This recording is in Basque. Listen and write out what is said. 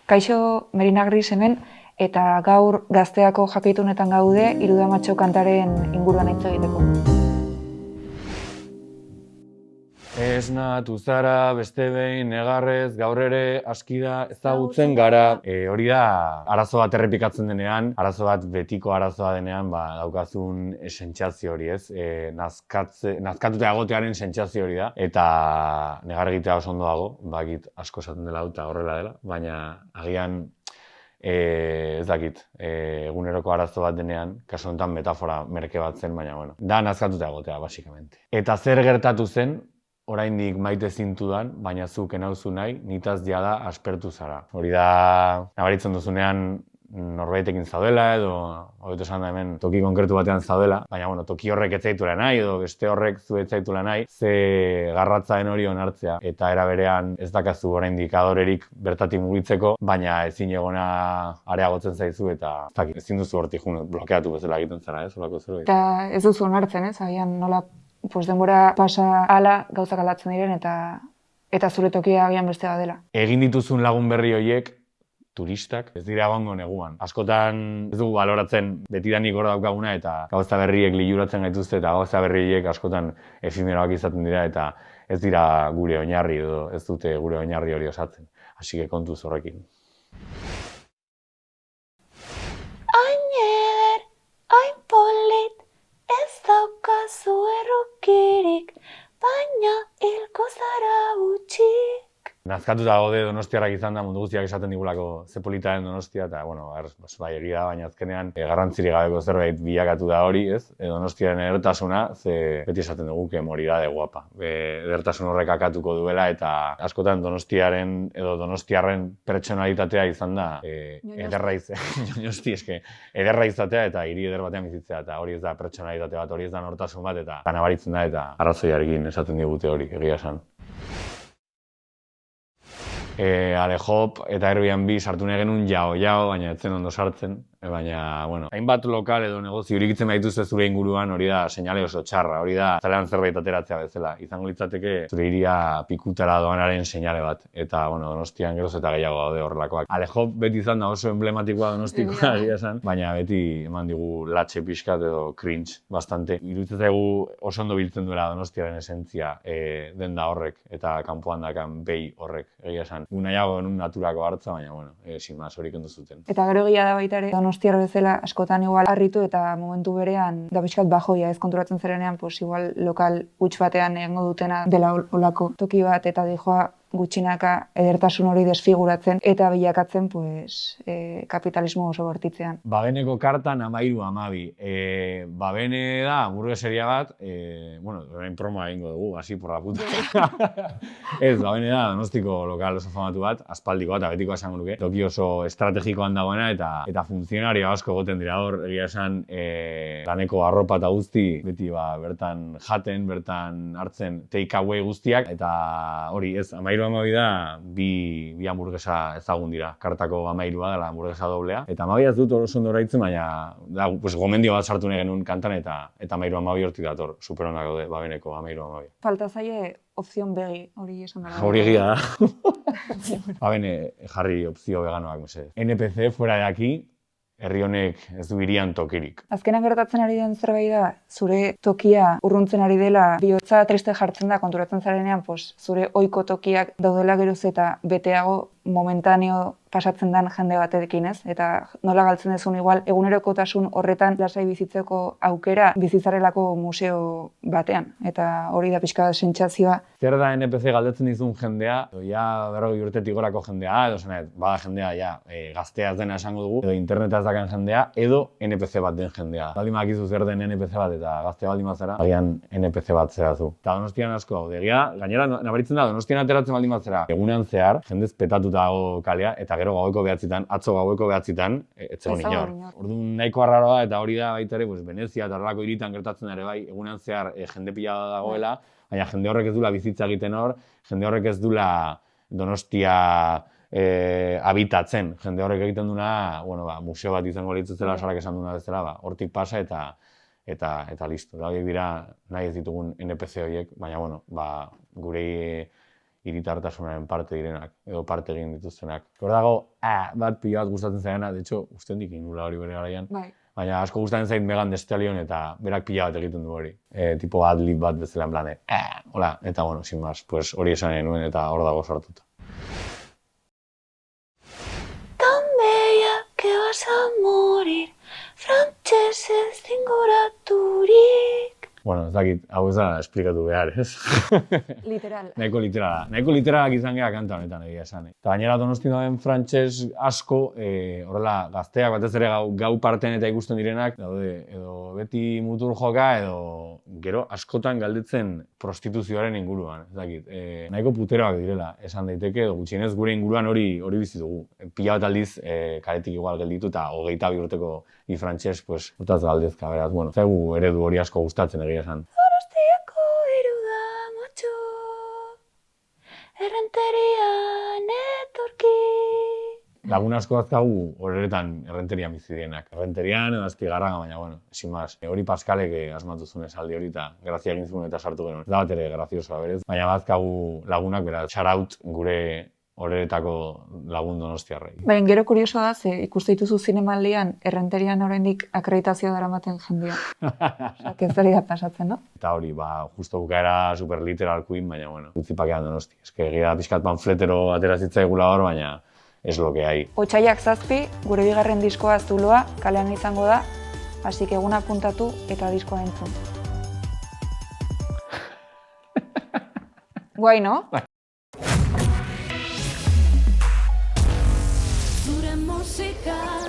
Kaixo, Merina Gris hemen, eta gaur Gazteako jakitunetan gaude Irudamatxo kantaren inguruan hitz egiteko. Esnatu zara, beste behin, negarrez, gaur ere, askida ezagutzen gara. Hori da, arazo bat errepikatzen denean, arazo bat betiko arazoa denean, daukazun sentsazio hori, ez? Nazkatuta egotearen sentsazio hori da. Eta negar egitea oso ondo dago, bakit asko esaten dela eta horrela dela, baina agian ez dakit, eguneroko arazo bat denean, kasu honetan metafora merke bat zen, baina bueno, da nazkatuta egotea, basikamente. Eta zer gertatu zen, oraindik maite zintudan, baina zuk enauzu nahi, nitaz jada aspertu zara. Hori da, nabaritzen duzunean norbaitekin zaudela, edo hobeto esan da hemen toki konkretu batean zaudela, baina bueno, toki horrek ez zaituela nahi, edo beste horrek zu ez zaituela nahi, ze garratzaen hori onartzea, eta era berean ez dakazu oraindik adorerik bertatik mugitzeko, baina ezin egona areagotzen zaizu, eta ezin duzu hortik blokeatu bezala egiten zara, ez? Horako zerbait. Eta ez duzu onartzen, ez? Agian nola denbora pasa ala gauzak aldatzen diren eta zure tokia agian beste bat dela. Egin dituzun lagun berri horiek, turistak, ez dira egongo neguan. Askotan ez dugu baloratzen betidanik hor daukaguna eta gauza berriek liluratzen gaituzte eta gauza berriek askotan efimeroak izaten dira eta ez dira gure oinarri edo ez dute gure oinarri hori osatzen. Hasi que kontuz horrekin. Ainer, hain polit, ez daukazu errukirik, baina hilko zara gutxik. Nazkatuta gaude donostiarrak izan da mundu guztiak esaten digulako ze polita den Donostia eta, bueno, bai egia da, baina azkenean garrantzirik gabeko zerbait bilakatu da hori, ez? Donostiaren edertasuna, ze beti esaten dugu que morirá de guapa. Edertasun horrek akatuko duela eta askotan Donostiaren edo Donostiarren pertsonalitatea izan da ederra izatea eta hiri eder batean bizitzea eta hori ez da pertsonalitate bat, hori ez da nortasun bat eta nabaritzen da eta arrazoiarekin esaten digute hori, egia esan. Alehop eta Airbnb sartu nahi genuen jao, baina ez zen ondo sartzen. Baina, bueno, hainbat lokal edo negozio irikitzen baituzte zure inguruan, hori da seinale oso txarra, hori da zalean zerbait ateratzea bezala. Izango litzateke zure hiria pikutara doanaren seinale bat. Eta, bueno, Donostian geroz eta gehiago daude horrelakoak. Alehop beti izan da oso emblematikoa Donostikoa, esan, baina beti eman digu latxe pixkat edo cringe bastante. Iruditzen zaigu oso ondo biltzen duela Donostiaren esentzia denda horrek eta kanpoan dakan behi horrek, egia esan. Nahiago genuen naturako hartza, baina, bueno, sin más hori kendu zuten. Eta gero egia da baita ere, Donostiar bezala askotan igual harritu eta momentu berean da pixkat bajoia ez konturatzen zerenean, igual lokal huts batean egingo dutena dela olako toki bat eta dijoa gutxinaka edertasun hori desfiguratzen eta bilakatzen kapitalismo oso bortitzean. Babeneko kartan 13-12. Babene da hamburgueseria bat, bueno, orain promoa egingo dugu, hasi porra puta. Ez, Babene da Donostiko lokal oso famatu bat, aspaldikoa eta betikoa esango nuke. Toki oso estrategikoan dagoena eta funtzionario asko goten dira hor, egia esan laneko arropa eta guzti, beti bertan jaten, bertan hartzen take away guztiak, eta hori ez, 13-12 da, bi hamburguesa ezagun dira. Kartako 13 dela hamburguesa doblea. Eta 12 ez dut oso ondo oraitzen, baina da, gomendio bat sartu nahi genuen kantan eta 13-12 hortik dator. Superonak daude, Babeneko 13-12. Falta zaie opzion begi, hori esan dara. Hori egia da. Babene jarri opzio veganoak, mesedez. NPC fuera de aquí, herri honek ez du hirian tokirik. Azkenan gertatzen ari den zerbait da, zure tokia urruntzen ari dela, bihotza triste jartzen da konturatzen zarenean, zure ohiko tokiak daudela geroz eta beteago momentaneo pasatzen den jende batekin, ez? Eta nola galtzen dezun igual egunerokotasun horretan lasai bizitzeko aukera bizitzarelako museo batean. Eta hori da pixka sentsazioa. Zer da NPC galdetzen dizun jendea, ja 40 urtetik gorako jendea, edo zenet, bada jendea ja gaztea ez dena esango dugu, edo internetaz dakan jendea, edo NPC bat den jendea. Baldin bakizu zer den NPC bat eta gaztea baldin bazara, agian NPC bat zera zu. Eta Donostian asko gaude, gainera nabaritzen da, Donostian ateratzen baldin bazara, egunean zehar, jendez petatuta dago kalea, eta gero gaueko 9, atzo gaueko 9, ez zegoen inor. Orduan nahiko arraroa da, eta hori da baita ere, Venezia eta horrelako hiritan gertatzen ere bai, egunean zehar jende pila dagoela, baina jende horrek ez dula bizitza egiten hor, jende horrek ez dula Donostia habitatzen. Jende horrek egiten duna, museo bat izango litzuzela, sarak esan duna bezala, hortik pasa eta listo. Da horiek dira nahi ez ditugun NPC horiek, baina gure hiritartasunaren parte direnak, edo parte egin dituztenak. Hor dago, bat pila bat gustatzen zaidana, de hecho, ustendik inula hori bere garaian. Bai. Baina asko gustatzen zait Megan Thee Stallion eta berak pila bat egiten du hori. Tipo ad-lib bat bezala en plan hola, eta bueno, sin más, pues hori esan nuen eta hor dago sortuta. Tan bella que vas a morir, frantsesez zinguraturik. Bueno, ez dakit, hau ez da esplikatu behar, ez? Literal. Nahiko literala. Nahiko literalak izan geha kanta honetan egia esan. Eta gainera Donostin dauden frantses asko, horrela gazteak batez ere gau parten eta ikusten direnak, daude edo beti mutur joka edo gero askotan galdetzen prostituzioaren inguruan, ez dakit. Nahiko puteroak direla, esan daiteke, edo gutxienez gure inguruan hori bizi dugu. Pila bat aldiz karetik igual gelditu eta 22 urteko frantses, pues, utaz galdezka, beraz, bueno, zaigu eredu hori asko gustatzen egia esan. Donostiako iruda motxo, errenterian etorki. Lagun asko azkagu horretan errenterian bizi dienak. Errenterian edo Astigarraga, baina, bueno, sin más. Hori Paskalek asmatu zuen esaldi hori eta grazia egin zuen eta sartu genuen. Ez da bat ere graziosoa berez, baina bazkagu lagunak, beraz, shoutout gure horretako lagun donostiarrei. Baina gero kurioso da, ze ikuste dituzu zinemaldian errenterian oraindik akreditazioa daramaten jendea. Osa, kezari da pasatzen, no? Eta hori, justo bukaera super literal queen, baina, bueno, utzipakean Donosti. Ez que egia pixkat panfletero atera zitzaigula hor, baina es lo que hay. Otsaiak 7, gure bigarren diskoa Zuloa, kalean izango da, así que eguna puntatu eta diskoa entzun. Guai, no? Zure musika